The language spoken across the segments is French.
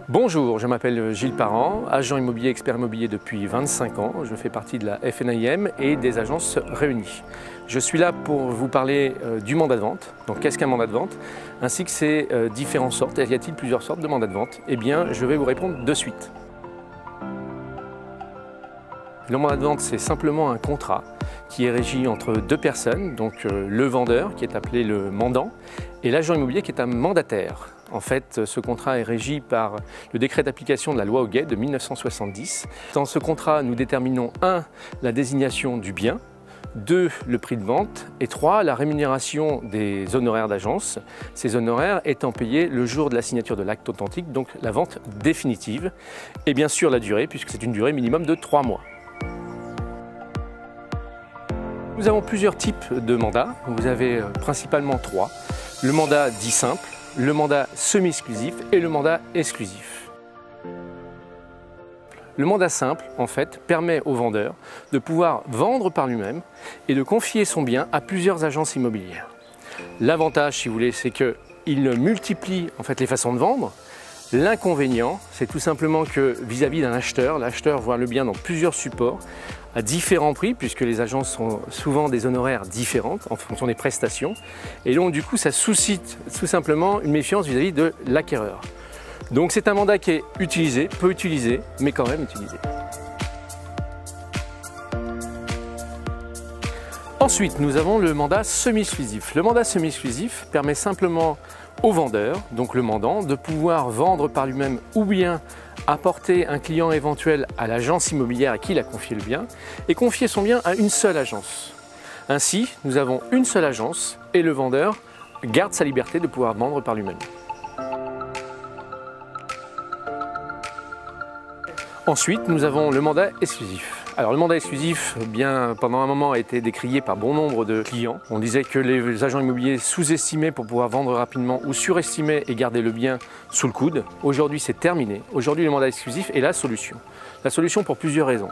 Bonjour, je m'appelle Gilles Parent, agent immobilier expert immobilier depuis 25 ans. Je fais partie de la FNAIM et des agences réunies. Je suis là pour vous parler du mandat de vente. Donc qu'est-ce qu'un mandat de vente? Ainsi que ses différentes sortes. Y a-t-il plusieurs sortes de mandats de vente? Eh bien, je vais vous répondre de suite. Le mandat de vente, c'est simplement un contrat qui est régi entre deux personnes, donc le vendeur qui est appelé le mandant et l'agent immobilier qui est un mandataire. En fait, ce contrat est régi par le décret d'application de la loi Hoguet de 1970. Dans ce contrat, nous déterminons 1. La désignation du bien, 2. Le prix de vente et 3. La rémunération des honoraires d'agence, ces honoraires étant payés le jour de la signature de l'acte authentique, donc la vente définitive, et bien sûr la durée, puisque c'est une durée minimum de 3 mois. Nous avons plusieurs types de mandats, vous avez principalement 3. Le mandat dit simple, le mandat semi-exclusif et le mandat exclusif. Le mandat simple, en fait, permet au vendeur de pouvoir vendre par lui-même et de confier son bien à plusieurs agences immobilières. L'avantage, si vous voulez, c'est qu'il multiplie en fait les façons de vendre. L'inconvénient, c'est tout simplement que vis-à-vis d'un acheteur, l'acheteur voit le bien dans plusieurs supports à différents prix, puisque les agences sont souvent des honoraires différentes en fonction des prestations. Et donc du coup, ça suscite tout simplement une méfiance vis-à-vis de l'acquéreur. Donc c'est un mandat qui est utilisé, peu utilisé, mais quand même utilisé. Ensuite, nous avons le mandat semi-exclusif. Le mandat semi-exclusif permet simplement au vendeur, donc le mandant, de pouvoir vendre par lui-même ou bien apporter un client éventuel à l'agence immobilière à qui il a confié le bien et confier son bien à une seule agence. Ainsi, nous avons une seule agence et le vendeur garde sa liberté de pouvoir vendre par lui-même. Ensuite, nous avons le mandat exclusif. Alors le mandat exclusif, bien, pendant un moment, a été décrié par bon nombre de clients. On disait que les agents immobiliers sous-estimaient pour pouvoir vendre rapidement ou surestimaient et garder le bien sous le coude. Aujourd'hui, c'est terminé. Aujourd'hui, le mandat exclusif est la solution. La solution pour plusieurs raisons.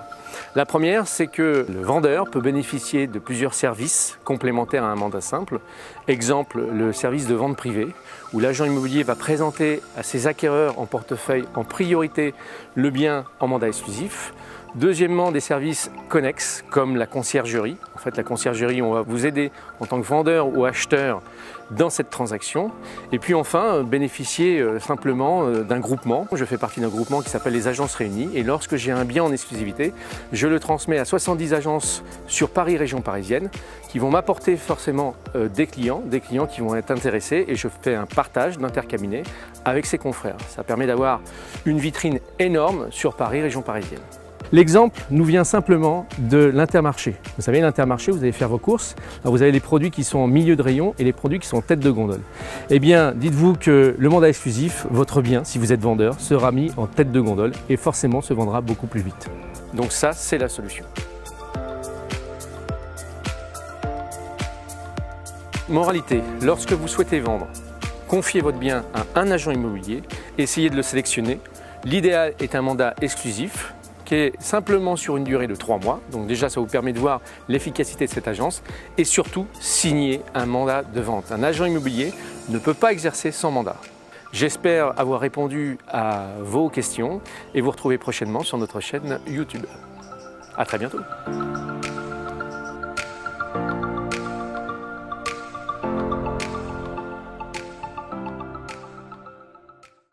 La première, c'est que le vendeur peut bénéficier de plusieurs services complémentaires à un mandat simple. Exemple, le service de vente privée, où l'agent immobilier va présenter à ses acquéreurs en portefeuille en priorité le bien en mandat exclusif. Deuxièmement, des services connexes comme la conciergerie. En fait, la conciergerie, on va vous aider en tant que vendeur ou acheteur dans cette transaction. Et puis enfin, bénéficier simplement d'un groupement. Je fais partie d'un groupement qui s'appelle les Agences Réunies. Et lorsque j'ai un bien en exclusivité, je le transmets à 70 agences sur Paris, région parisienne, qui vont m'apporter forcément des clients qui vont être intéressés. Et je fais un partage d'intercabinet avec ses confrères. Ça permet d'avoir une vitrine énorme sur Paris, région parisienne. L'exemple nous vient simplement de l'Intermarché. Vous savez, l'Intermarché, vous allez faire vos courses, alors vous avez les produits qui sont en milieu de rayon et les produits qui sont en tête de gondole. Eh bien, dites-vous que le mandat exclusif, votre bien, si vous êtes vendeur, sera mis en tête de gondole et forcément se vendra beaucoup plus vite. Donc ça, c'est la solution. Moralité, lorsque vous souhaitez vendre, confiez votre bien à un agent immobilier, essayez de le sélectionner. L'idéal est un mandat exclusif, qui est simplement sur une durée de 3 mois. Donc déjà, ça vous permet de voir l'efficacité de cette agence et surtout signer un mandat de vente. Un agent immobilier ne peut pas exercer sans mandat. J'espère avoir répondu à vos questions et vous retrouver prochainement sur notre chaîne YouTube. À très bientôt.